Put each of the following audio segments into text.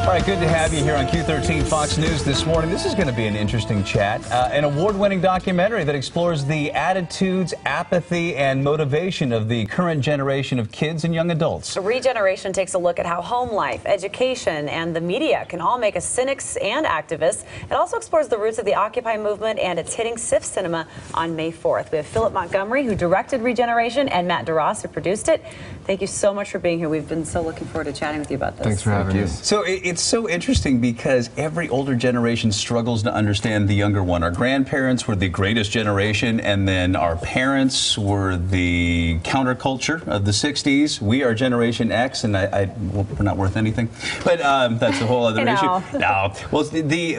All right, good to have you here on Q13 Fox News this morning. This is going to be an interesting chat. An award-winning documentary that explores the attitudes, apathy, and motivation of the current generation of kids and young adults. Regeneration takes a look at how home life, education, and the media can all make us cynics and activists. It also explores the roots of the Occupy movement, and it's hitting SIFF Cinema on May 4th. We have Phillip Montgomery, who directed Regeneration, and Matt DeRoss, who produced it. Thank you so much for being here. We've been so looking forward to chatting with you about this. Thanks for having us. So it's so interesting because every older generation struggles to understand the younger one. Our grandparents were the greatest generation, and then our parents were the counterculture of the 60s. We are Generation X, and well, we're not worth anything, but that's a whole other issue. No. Well,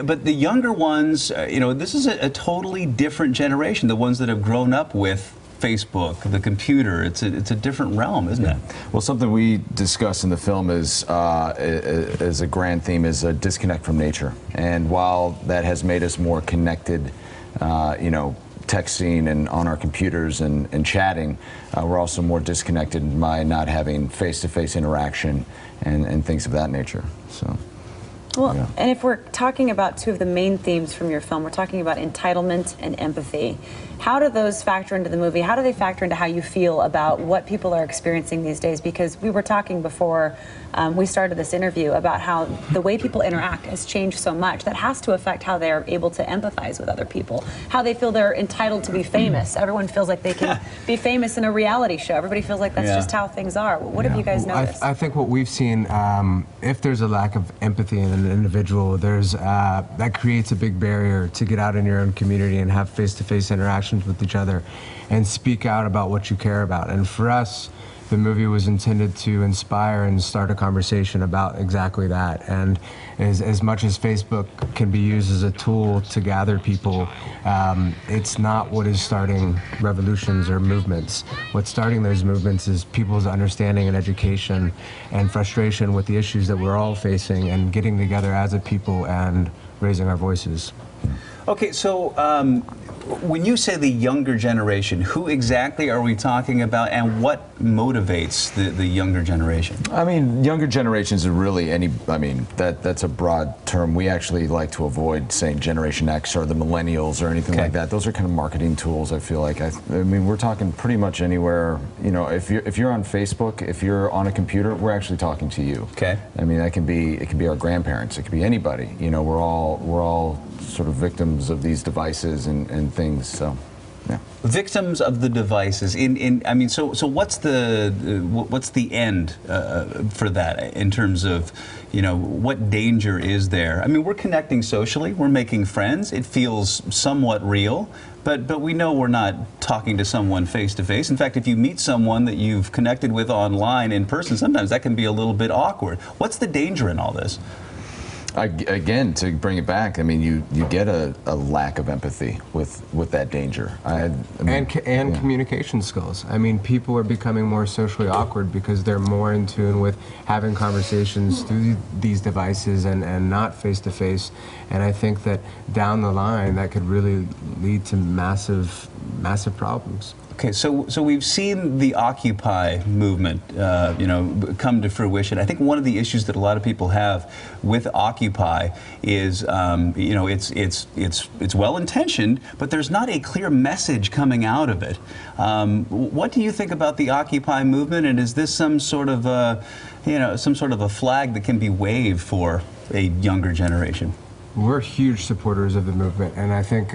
but the younger ones, you know, this is a totally different generation, the ones that have grown up with Facebook, the computer. It's a different realm, isn't it? Well, something we discuss in the film is as a grand theme is a disconnect from nature. And while that has made us more connected, you know, texting and on our computers and chatting, we're also more disconnected by not having face-to-face interaction and things of that nature. So. Well, yeah. And if we're talking about two of the main themes from your film, we're talking about entitlement and empathy. How do those factor into the movie? How do they factor into how you feel about what people are experiencing these days? Because we were talking before we started this interview about how the way people interact has changed so much. That has to affect how they're able to empathize with other people, how they feel they're entitled to be famous. Everyone feels like they can be famous in a reality show. Everybody feels like that's just how things are. What have you guys noticed? I think what we've seen, if there's a lack of empathy in an individual, there's that creates a big barrier to get out in your own community and have face-to-face interactions with each other and speak out about what you care about. And for us, the movie was intended to inspire and start a conversation about exactly that. And as much as Facebook can be used as a tool to gather people, it's not what is starting revolutions or movements. What's starting those movements is people's understanding and education and frustration with the issues that we're all facing and getting together as a people and raising our voices. Okay, so when you say the younger generation, who exactly are we talking about, and what motivates the younger generation? I mean, younger generations are really I mean, that's a broad term. We actually like to avoid saying Generation X or the millennials or anything like that. Those are kind of marketing tools, I feel like. I mean, we're talking pretty much anywhere. You know, if you're on Facebook, if you're on a computer, we're actually talking to you. Okay. I mean, it can be our grandparents, it could be anybody. You know, we're all sort of victims of these devices and things. So, yeah. Victims of the devices. I mean, so what's the end for that in terms of, you know, what danger is there? I mean, we're connecting socially, we're making friends. It feels somewhat real, but we know we're not talking to someone face to face. In fact, if you meet someone that you've connected with online in person, sometimes that can be a little bit awkward. What's the danger in all this? Again, to bring it back, I mean, you get a lack of empathy with that danger. And communication skills. I mean, people are becoming more socially awkward because they're more in tune with having conversations through these devices and not face-to-face. And I think that down the line, that could really lead to massive problems. Okay, so we've seen the Occupy movement, you know, come to fruition. I think one of the issues that a lot of people have with Occupy is, you know, it's well-intentioned, but there's not a clear message coming out of it. What do you think about the Occupy movement, and is this some sort of a, you know, some sort of a flag that can be waved for a younger generation? We're huge supporters of the movement, and I think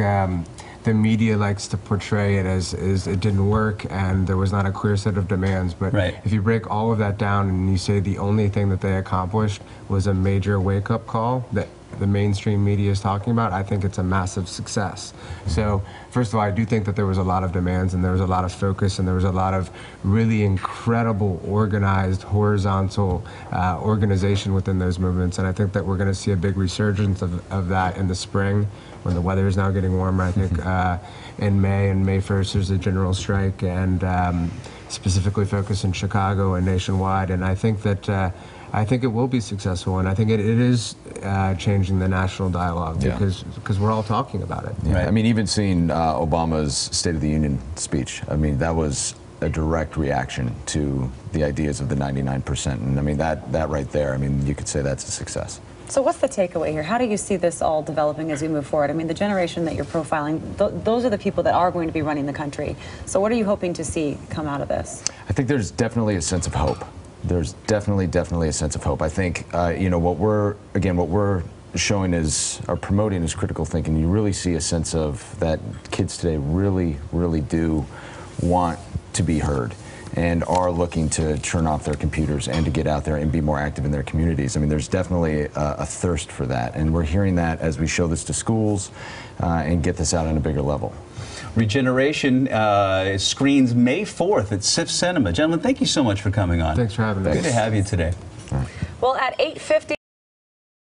the media likes to portray it as it didn't work and there was not a clear set of demands. But if you break all of that down and you say the only thing that they accomplished was a major wake-up call that the mainstream media is talking about, I think it's a massive success. So first of all, I do think that there was a lot of demands and there was a lot of focus and there was a lot of really incredible organized horizontal organization within those movements, and I think that we're going to see a big resurgence of that in the spring when the weather is now getting warmer. I think in May and May 1st there's a general strike, and specifically focused in Chicago and nationwide, and I think that I think it will be successful, and I think it is changing the national dialogue because we're all talking about it. Yeah. I mean, even seeing Obama's State of the Union speech, I mean, that was a direct reaction to the ideas of the 99%, and I mean that right there, I mean, you could say that's a success. So what's the takeaway here? How do you see this all developing as we move forward? I mean, the generation that you're profiling, those are the people that are going to be running the country. So what are you hoping to see come out of this? I think there's definitely a sense of hope. There's definitely a sense of hope. I think, you know, what we're showing is, or promoting is critical thinking. You really see a sense of that kids today really do want to be heard and are looking to turn off their computers and to get out there and be more active in their communities. I mean, there's definitely a thirst for that, and we're hearing that as we show this to schools and get this out on a bigger level. Regeneration screens May 4th at SIF Cinema. Gentlemen, thank you so much for coming on. Thanks for having us. Good to have you today. Well, at 8:50.